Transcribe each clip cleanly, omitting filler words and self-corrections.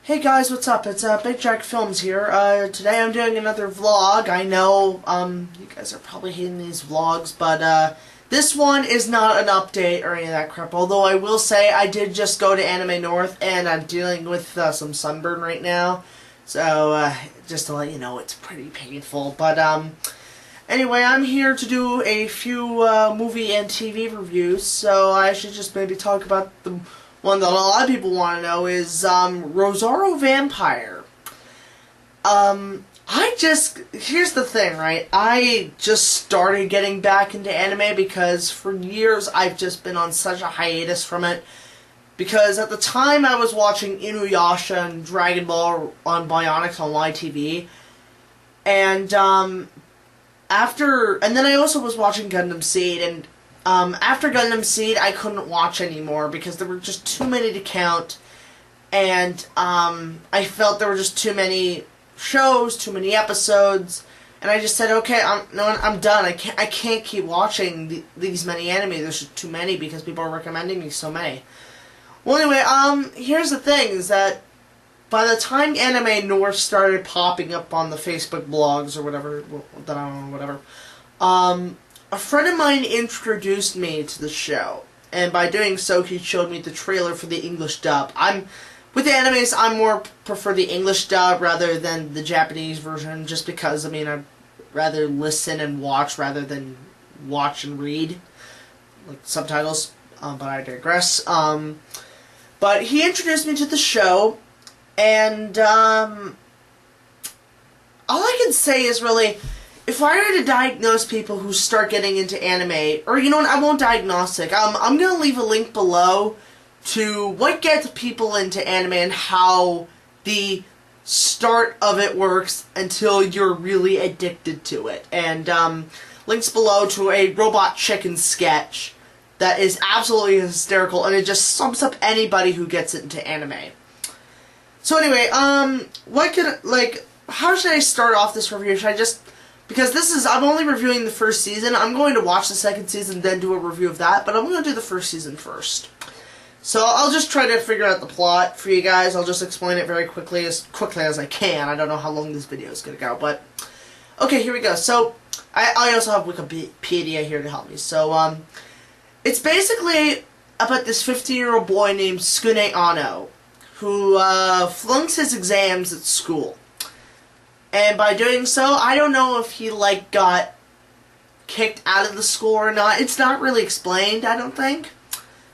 Hey guys, what's up? It's BigJackFilms here. Today I'm doing another vlog. I know, you guys are probably hating these vlogs, but, this one is not an update or any of that crap. Although I will say I did just go to Anime North, and I'm dealing with, some sunburn right now. So, just to let you know, it's pretty painful. But, anyway, I'm here to do a few, movie and TV reviews, so I should just maybe talk about the one that a lot of people want to know is, Rosario+Vampire. Here's the thing, right? I just started getting back into anime because for years I've just been on such a hiatus from it. Because at the time I was watching Inuyasha and Dragon Ball on Bionics on YTV. And, then I also was watching Gundam Seed, and after Gundam Seed, I couldn't watch anymore because there were just too many to count, and I felt there were just too many shows, too many episodes, and I just said, okay, I'm done. I can't keep watching these many anime. There's just too many because people are recommending me so many. Well, anyway, here's the thing: is that by the time Anime North started popping up on the Facebook blogs or whatever, a friend of mine introduced me to the show, and by doing so, he showed me the trailer for the English dub. With the animes, I more prefer the English dub rather than the Japanese version, just because, I'd rather listen and watch rather than watch and read, like subtitles, but I digress. But he introduced me to the show, and, all I can say is really, if I were to diagnose people who start getting into anime, or you know what, I won't diagnose it. I'm going to leave a link below to what gets people into anime and how the start of it works until you're really addicted to it. And links below to a Robot Chicken sketch that is absolutely hysterical, and it just sums up anybody who gets into anime. So anyway, how should I start off this review? Should I just... Because I'm only reviewing the first season. I'm going to watch the second season, then do a review of that, but I'm going to do the first season first. So I'll just try to figure out the plot for you guys. I'll just explain it very quickly as I can. I don't know how long this video is going to go, but... Okay, here we go. So, I also have Wikipedia here to help me. So, it's basically about this 15-year-old boy named Tsukune Ano, who, flunks his exams at school. And by doing so, I don't know if he, got kicked out of the school or not. It's not really explained, I don't think.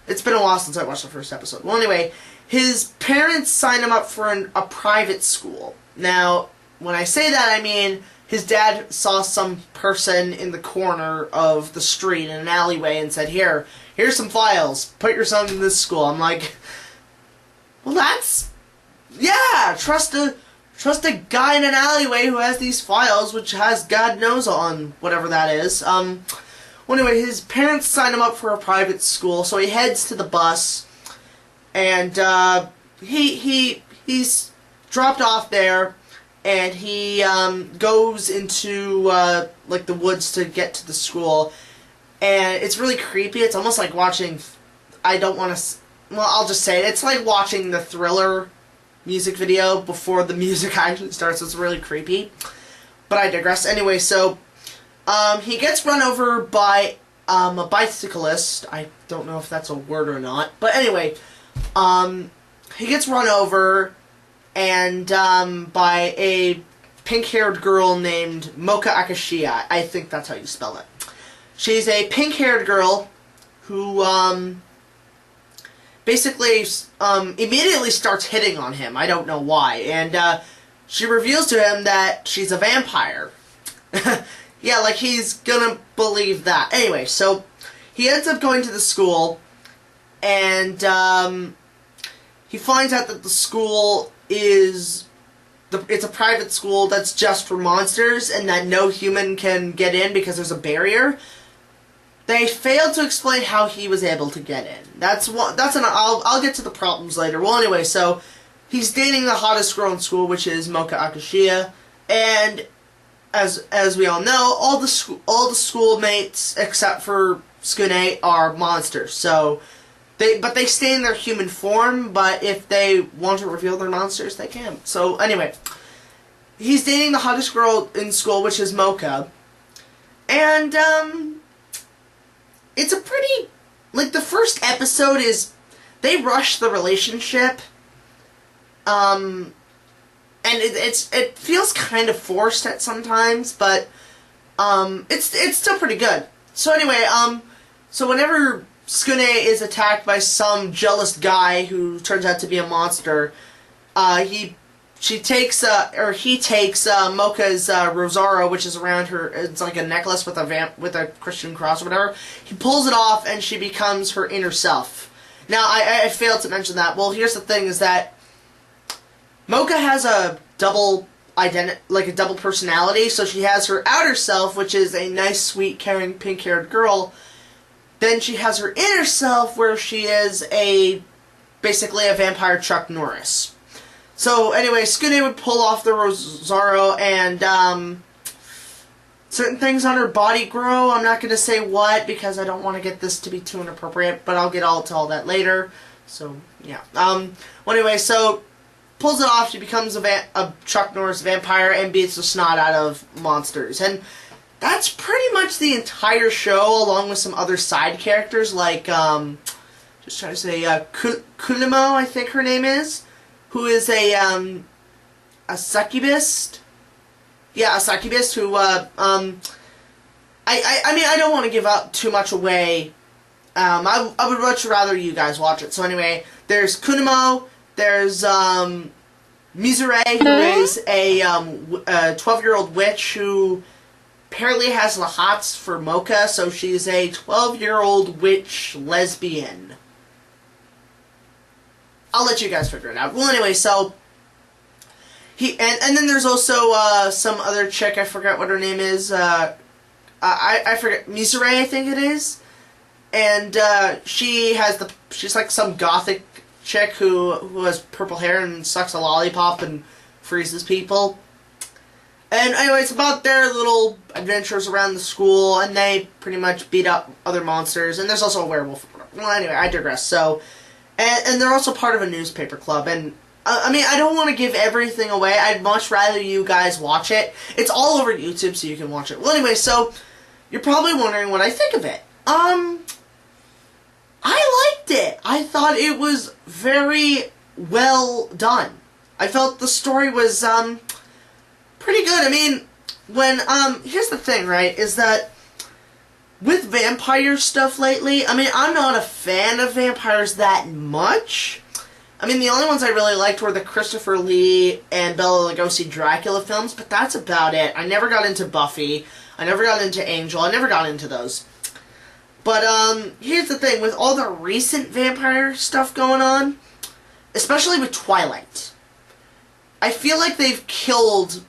It's been a while since I watched the first episode. Well, anyway, his parents signed him up for a private school. Now, when I say that, I mean his dad saw some person in the corner of the street in an alleyway and said, here's some files. Put your son in this school. I'm like, well, trust a guy in an alleyway who has these files, which has God knows on whatever that is. Well, anyway, his parents signed him up for a private school, so he heads to the bus, and he's dropped off there, and he goes into the woods to get to the school, and it's really creepy. It's almost like watching. I'll just say it. It's like watching the Thriller music video before the music actually starts. It's really creepy, but I digress. Anyway, so he gets run over by a bicyclist. I don't know if that's a word or not, but anyway, he gets run over and by a pink-haired girl named Mocha Akashiya. I think that's how you spell it. She's a pink-haired girl who basically immediately starts hitting on him. I don't know why. And she reveals to him that she's a vampire. Yeah, he's gonna believe that. Anyway, so he ends up going to the school, and he finds out that the school is it's a private school that's just for monsters, and that no human can get in because there's a barrier. They failed to explain how he was able to get in. I'll get to the problems later. Well, anyway, so he's dating the hottest girl in school, which is Mocha Akashiya, and as we all know, all the schoolmates except for Skune are monsters. So they stay in their human form, but if they want to reveal their monsters, they can. So anyway, he's dating the hottest girl in school, which is Mocha, and it's a pretty, like, the first episode is, they rush the relationship, and it feels kind of forced at sometimes, but it's still pretty good. So anyway, so whenever Skune is attacked by some jealous guy who turns out to be a monster, he takes Mocha's Rosario, which is around her. It's like a necklace with a Christian cross or whatever. He pulls it off, and she becomes her inner self. Now, I failed to mention that. Well, here's the thing: is that Mocha has a double personality. So she has her outer self, which is a nice, sweet, caring, pink-haired girl. Then she has her inner self, where she is basically a vampire Chuck Norris. So anyway, Skune would pull off the Rosario, and certain things on her body grow. I'm not going to say what, because I don't want to get this to be too inappropriate, but I'll get to all that later. So yeah. Well, anyway, so pulls it off. She becomes a Chuck Norris vampire and beats the snot out of monsters, and that's pretty much the entire show, along with some other side characters, like, just trying to say, Kunimo, I think her name is, who is a succubist. Yeah, a succubist who, I mean, I don't want to give up too much away. I would much rather you guys watch it. So anyway, there's Kunimo, there's, Mizure, who is a 12-year-old witch who apparently has the hots for Mocha, so she's a 12-year-old witch lesbian. I'll let you guys figure it out. Well, anyway, so and then there's also some other chick, I forgot what her name is. I forget, Mizure, I think it is. And she's like some gothic chick who has purple hair and sucks a lollipop and freezes people. And anyway, it's about their little adventures around the school, and they pretty much beat up other monsters, and there's also a werewolf. Well, anyway, I digress. So, and they're also part of a newspaper club, and, I mean, I don't want to give everything away. I'd much rather you guys watch it. It's all over YouTube, so you can watch it. Well, anyway, so, you're probably wondering what I think of it. I liked it. I thought it was very well done. I felt the story was, pretty good. I mean, when, here's the thing, right, is that with vampire stuff lately, I mean, I'm not a fan of vampires that much. I mean, the only ones I really liked were the Christopher Lee and Bela Lugosi Dracula films, but that's about it. I never got into Buffy. I never got into Angel. I never got into those. But, here's the thing. With all the recent vampire stuff going on, especially with Twilight, I feel like they've killed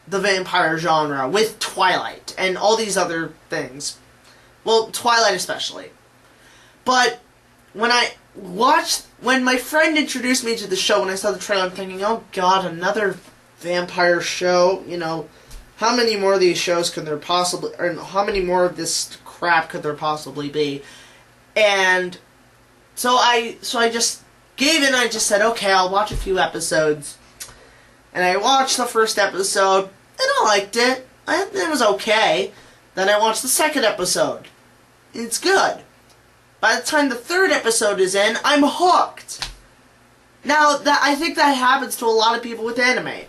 the vampire genre with Twilight and all these other things. Well, Twilight especially. But when my friend introduced me to the show, when I saw the trailer, I'm thinking, oh god, another vampire show, you know, how many more of these shows could there possibly, or how many more of this crap could there possibly be? And so I just gave in, I just said, okay, I'll watch a few episodes. And I watched the first episode, and I liked it. It was okay. Then I watched the second episode. It's good. By the time the third episode is in, I'm hooked. Now, I think that happens to a lot of people with anime.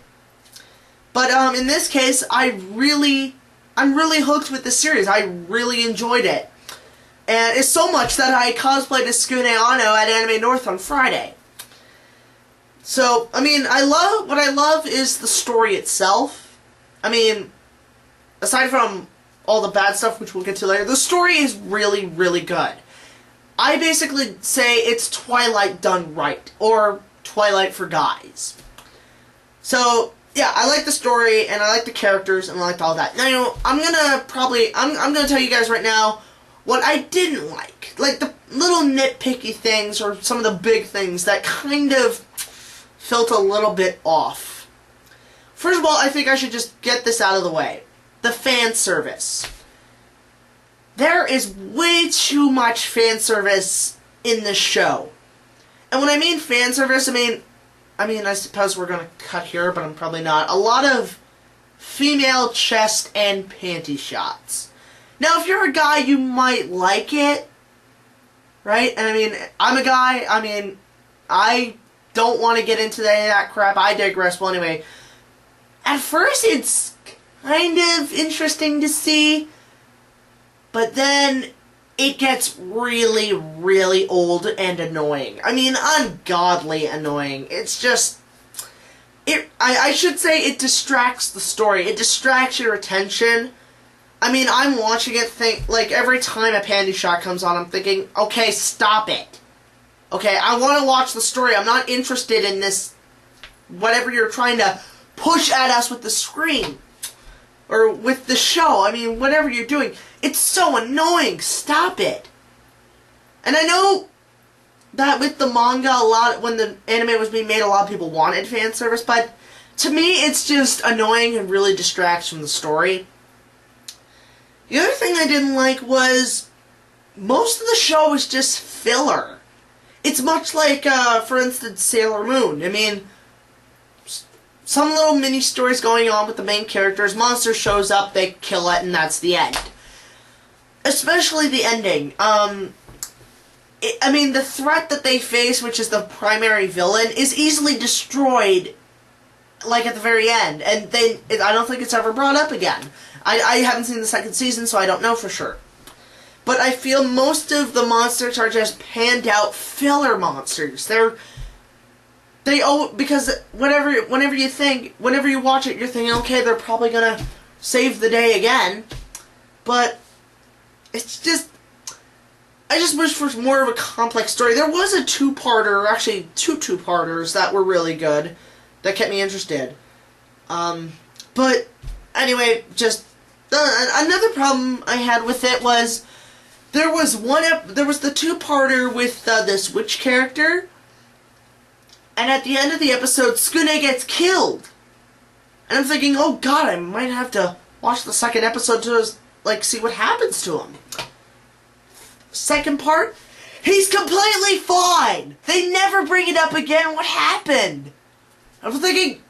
But in this case, I'm really hooked with this series. I really enjoyed it. And it's so much that I cosplayed as Skune Ano at Anime North on Friday. So, I mean, what I love is the story itself. I mean, aside from all the bad stuff, which we'll get to later, the story is really, really good. I basically say it's Twilight done right, or Twilight for guys. So, yeah, I like the story, and I like the characters, and I liked all that. Now, you know, I'm gonna tell you guys right now what I didn't like. Like, the little nitpicky things, or some of the big things that kind of felt a little bit off. First of all, I think I should just get this out of the way. The fan service. There is way too much fan service in this show. And when I mean fan service, I mean, I suppose we're going to cut here, but I'm probably not. A lot of female chest and panty shots. Now, if you're a guy, you might like it, right? And I mean, I'm a guy, I don't want to get into that crap. I digress. Well, anyway, at first it's kind of interesting to see, but then it gets really, really old and annoying. I mean, ungodly annoying. It's just, I should say it distracts the story. It distracts your attention. I mean, I'm watching it like, every time a panty shot comes on, I'm thinking, okay, stop it. Okay, I want to watch the story. I'm not interested in this, whatever you're trying to push at us with the screen. Or with the show. I mean, whatever you're doing. It's so annoying. Stop it. And I know that with the manga, when the anime was being made, a lot of people wanted fan service, but to me, it's just annoying and really distracts from the story. The other thing I didn't like was most of the show is just filler. It's much like, for instance, Sailor Moon. I mean, some little mini stories going on with the main characters. Monster shows up, they kill it, and that's the end. Especially the ending. I mean, the threat that they face, which is the primary villain, is easily destroyed, like, at the very end. And I don't think it's ever brought up again. I haven't seen the second season, so I don't know for sure. But I feel most of the monsters are just panned out filler monsters. Because whenever you watch it, you're thinking, okay, they're probably gonna save the day again. But it's just, I just wish for more of a complex story. There was a two-parter, or actually two parters that were really good, that kept me interested. But anyway, just another problem I had with it was there was the two-parter with this witch character. And at the end of the episode, Skune gets killed. And I'm thinking, oh god, I might have to watch the second episode to, like, see what happens to him. Second part, he's completely fine. They never bring it up again. What happened? I'm thinking,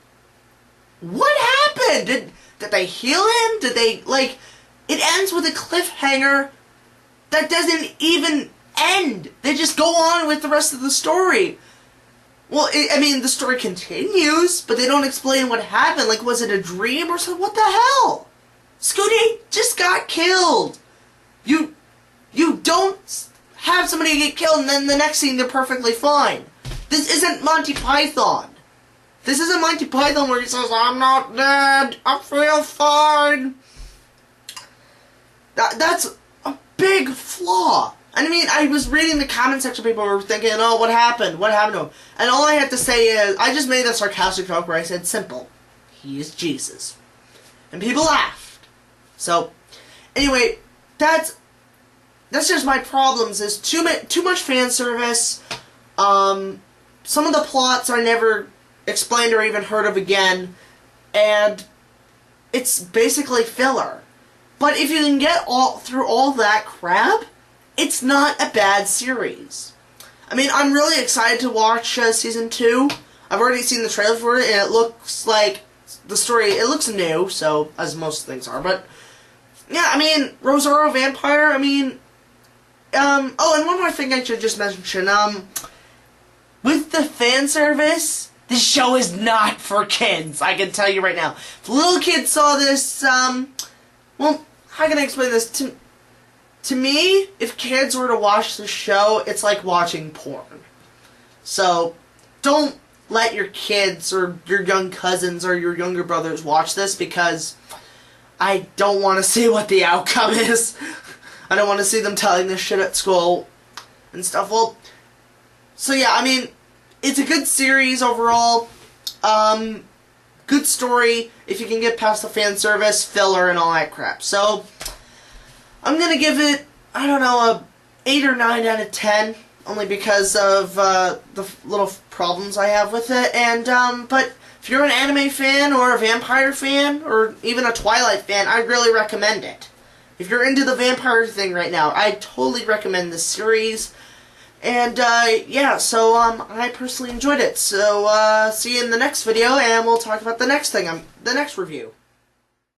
what happened? Did they heal him? Did they, like, it ends with a cliffhanger that doesn't even end. They just go on with the rest of the story. Well, I mean, the story continues, but they don't explain what happened. Like, was it a dream or something? What the hell? Scooty just got killed. You don't have somebody get killed and then the next scene they're perfectly fine. This isn't Monty Python. This isn't Monty Python where he says, I'm not dead, I feel fine. That's a big flaw. I mean, I was reading the comment section, people were thinking, oh, what happened? What happened to him? And all I had to say is, I just made a sarcastic joke where I said, simple. He is Jesus. And people laughed. So, anyway, that's just my problems, is too much fan service. Some of the plots are never explained or even heard of again. And it's basically filler. But if you can get through all that crap, it's not a bad series. I mean, I'm really excited to watch Season 2. I've already seen the trailer for it, and it looks like the story, it looks new, so, as most things are, but, yeah, I mean, Rosario+Vampire, I mean, oh, and one more thing I should just mention, with the fan service, this show is not for kids, I can tell you right now. If little kids saw this, well, how can I explain this? To me, if kids were to watch the show, it's like watching porn. So, don't let your kids or your young cousins or your younger brothers watch this, because I don't want to see what the outcome is. I don't want to see them telling this shit at school. and stuff. Well, so yeah, I mean, it's a good series overall. Good story if you can get past the fan service, filler, and all that crap. So, I'm gonna give it, I don't know, a 8 or 9 out of 10, only because of the little problems I have with it. And but if you're an anime fan or a vampire fan or even a Twilight fan, I really recommend it. If you're into the vampire thing right now, I totally recommend this series. And yeah, so I personally enjoyed it. So see you in the next video, and we'll talk about the next thing, the next review.